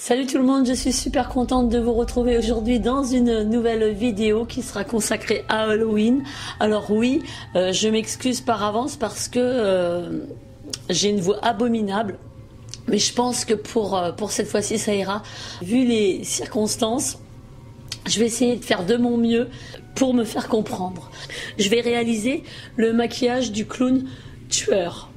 Salut tout le monde, je suis super contente de vous retrouver aujourd'hui dans une nouvelle vidéo qui sera consacrée à Halloween. Alors oui, je m'excuse par avance parce que j'ai une voix abominable, mais je pense que pour cette fois-ci ça ira. Vu les circonstances, je vais essayer de faire de mon mieux pour me faire comprendre. Je vais réaliser le maquillage du clown tueur.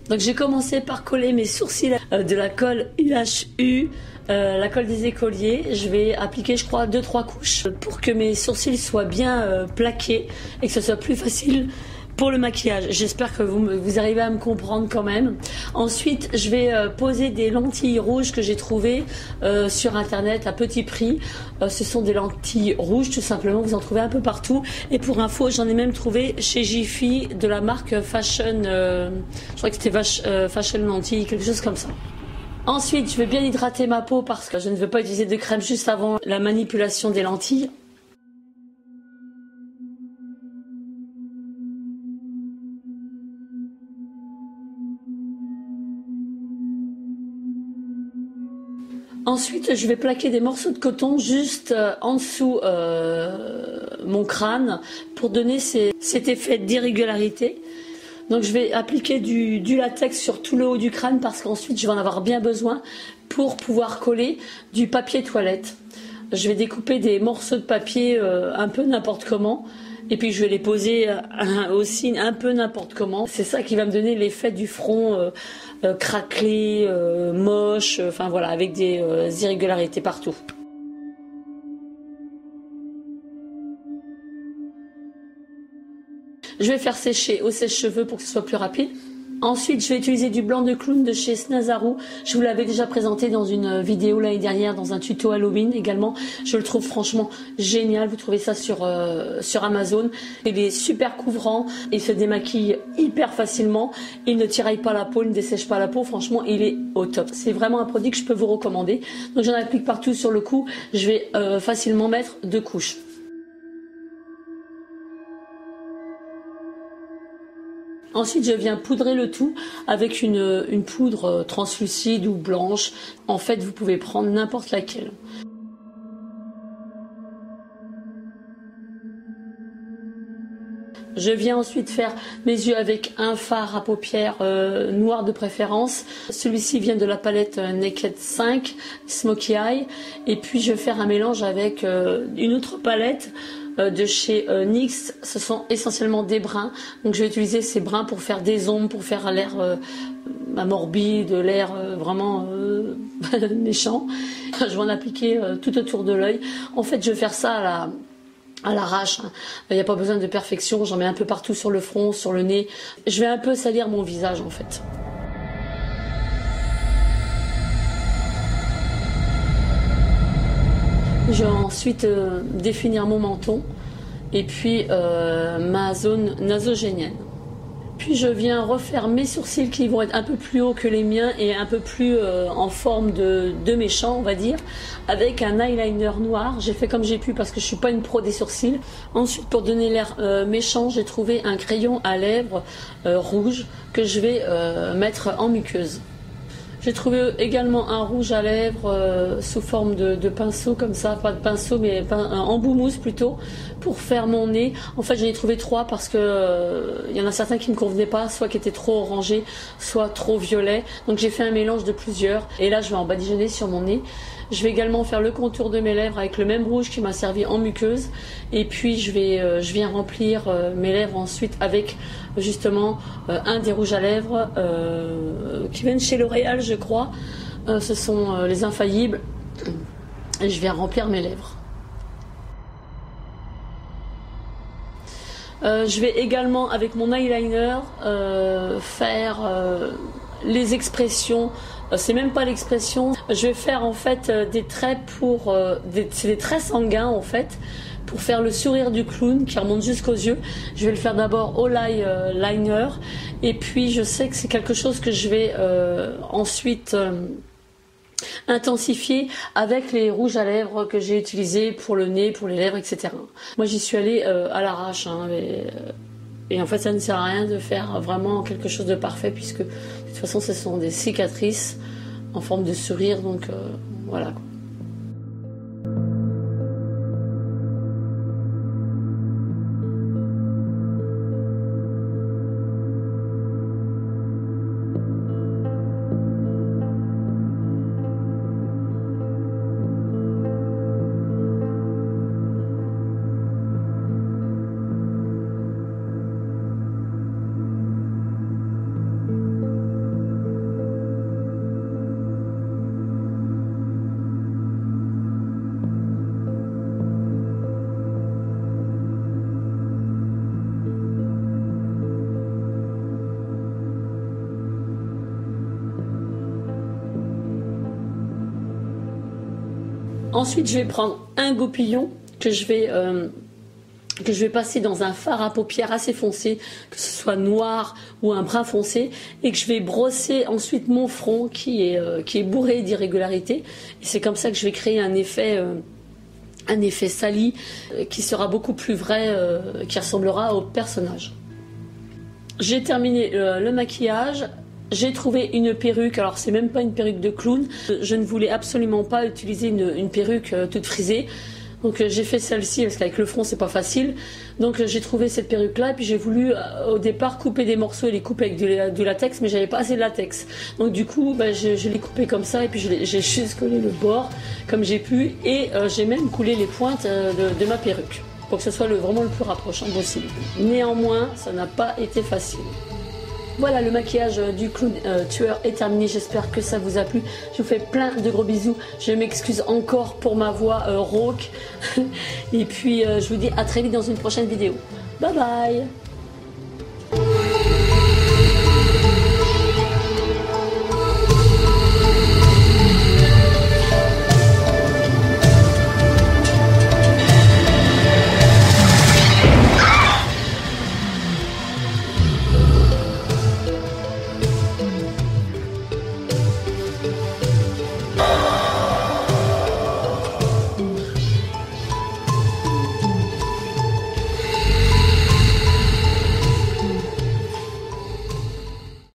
Donc j'ai commencé par coller mes sourcils de la colle UHU, la colle des écoliers. Je vais appliquer, je crois, 2-3 couches pour que mes sourcils soient bien plaqués et que ce soit plus facile pour le maquillage. J'espère que vous arrivez à me comprendre quand même. Ensuite, je vais poser des lentilles rouges que j'ai trouvées sur internet à petit prix. Ce sont des lentilles rouges tout simplement, vous en trouvez un peu partout. Et pour info, j'en ai même trouvé chez Jiffy de la marque Fashion, je crois que c'était Fashion Lentilles, quelque chose comme ça. Ensuite, je vais bien hydrater ma peau parce que je ne veux pas utiliser de crème juste avant la manipulation des lentilles. Ensuite, je vais plaquer des morceaux de coton juste en dessous mon crâne pour donner cet effet d'irrégularité. Donc je vais appliquer du latex sur tout le haut du crâne parce qu'ensuite je vais en avoir bien besoin pour pouvoir coller du papier toilette. Je vais découper des morceaux de papier un peu n'importe comment et puis je vais les poser aussi un peu n'importe comment. C'est ça qui va me donner l'effet du front craquelé, moche, enfin voilà, avec des irrégularités partout. Je vais faire sécher au sèche-cheveux pour que ce soit plus rapide. Ensuite, je vais utiliser du blanc de clown de chez Snazaru. Je vous l'avais déjà présenté dans une vidéo l'année dernière, dans un tuto Halloween également. Je le trouve franchement génial. Vous trouvez ça sur Amazon. Il est super couvrant. Il se démaquille hyper facilement. Il ne tiraille pas la peau, il ne dessèche pas la peau. Franchement, il est au top. C'est vraiment un produit que je peux vous recommander. Donc, j'en applique partout sur le cou. Je vais facilement mettre 2 couches. Ensuite, je viens poudrer le tout avec une poudre translucide ou blanche. En fait, vous pouvez prendre n'importe laquelle. Je viens ensuite faire mes yeux avec un fard à paupières noir de préférence. Celui-ci vient de la palette Naked 5 Smoky Eye. Et puis, je vais faire un mélange avec une autre palette de chez NYX. Ce sont essentiellement des bruns, donc je vais utiliser ces bruns pour faire des ombres, pour faire l'air morbide, l'air vraiment méchant. Je vais en appliquer tout autour de l'œil. En fait, je vais faire ça à l'arrache. Il n'y a pas besoin de perfection, j'en mets un peu partout sur le front, sur le nez. Je vais un peu salir mon visage en fait. Je vais ensuite définir mon menton et puis ma zone nasogénienne. Puis je viens refaire mes sourcils qui vont être un peu plus hauts que les miens et un peu plus en forme de méchant, on va dire, avec un eyeliner noir. J'ai fait comme j'ai pu parce que je suis pas une pro des sourcils. Ensuite, pour donner l'air méchant, j'ai trouvé un crayon à lèvres rouge que je vais mettre en muqueuse. J'ai trouvé également un rouge à lèvres sous forme de pinceau comme ça, pas de pinceau mais en mousse plutôt, pour faire mon nez. En fait j'en ai trouvé 3 parce que y en a certains qui ne me convenaient pas, soit qui étaient trop orangés, soit trop violets. Donc j'ai fait un mélange de plusieurs et là je vais en badigeonner sur mon nez. Je vais également faire le contour de mes lèvres avec le même rouge qui m'a servi en muqueuse. Et puis je viens remplir mes lèvres ensuite avec justement un des rouges à lèvres qui viennent chez L'Oréal je crois. Ce sont les Infaillibles. Et je viens remplir mes lèvres. Je vais également avec mon eyeliner faire les expressions. C'est même pas l'expression. Je vais faire en fait des traits c'est des traits sanguins en fait pour faire le sourire du clown qui remonte jusqu'aux yeux. Je vais le faire d'abord au liner et puis je sais que c'est quelque chose que je vais ensuite intensifier avec les rouges à lèvres que j'ai utilisés pour le nez, pour les lèvres, etc. Moi j'y suis allée à l'arrache et en fait ça ne sert à rien de faire vraiment quelque chose de parfait puisque de toute façon ce sont des cicatrices en forme de sourire, donc voilà. Ensuite, je vais prendre un goupillon que je vais passer dans un fard à paupières assez foncé, que ce soit noir ou un brun foncé, et que je vais brosser ensuite mon front qui est bourré d'irrégularités. Et c'est comme ça que je vais créer un effet sali qui sera beaucoup plus vrai, qui ressemblera au personnage. J'ai terminé le maquillage. J'ai trouvé une perruque, alors c'est même pas une perruque de clown, je ne voulais absolument pas utiliser une perruque toute frisée, donc j'ai fait celle-ci parce qu'avec le front c'est pas facile, donc j'ai trouvé cette perruque là et puis j'ai voulu au départ couper des morceaux et les couper avec du latex, mais j'avais pas assez de latex, donc du coup je l'ai coupé comme ça et puis j'ai juste collé le bord comme j'ai pu et j'ai même coulé les pointes de ma perruque pour que ce soit vraiment le plus rapprochant possible. Néanmoins ça n'a pas été facile. Voilà, le maquillage du clown tueur est terminé, j'espère que ça vous a plu. Je vous fais plein de gros bisous, je m'excuse encore pour ma voix rauque. Et puis je vous dis à très vite dans une prochaine vidéo. Bye bye.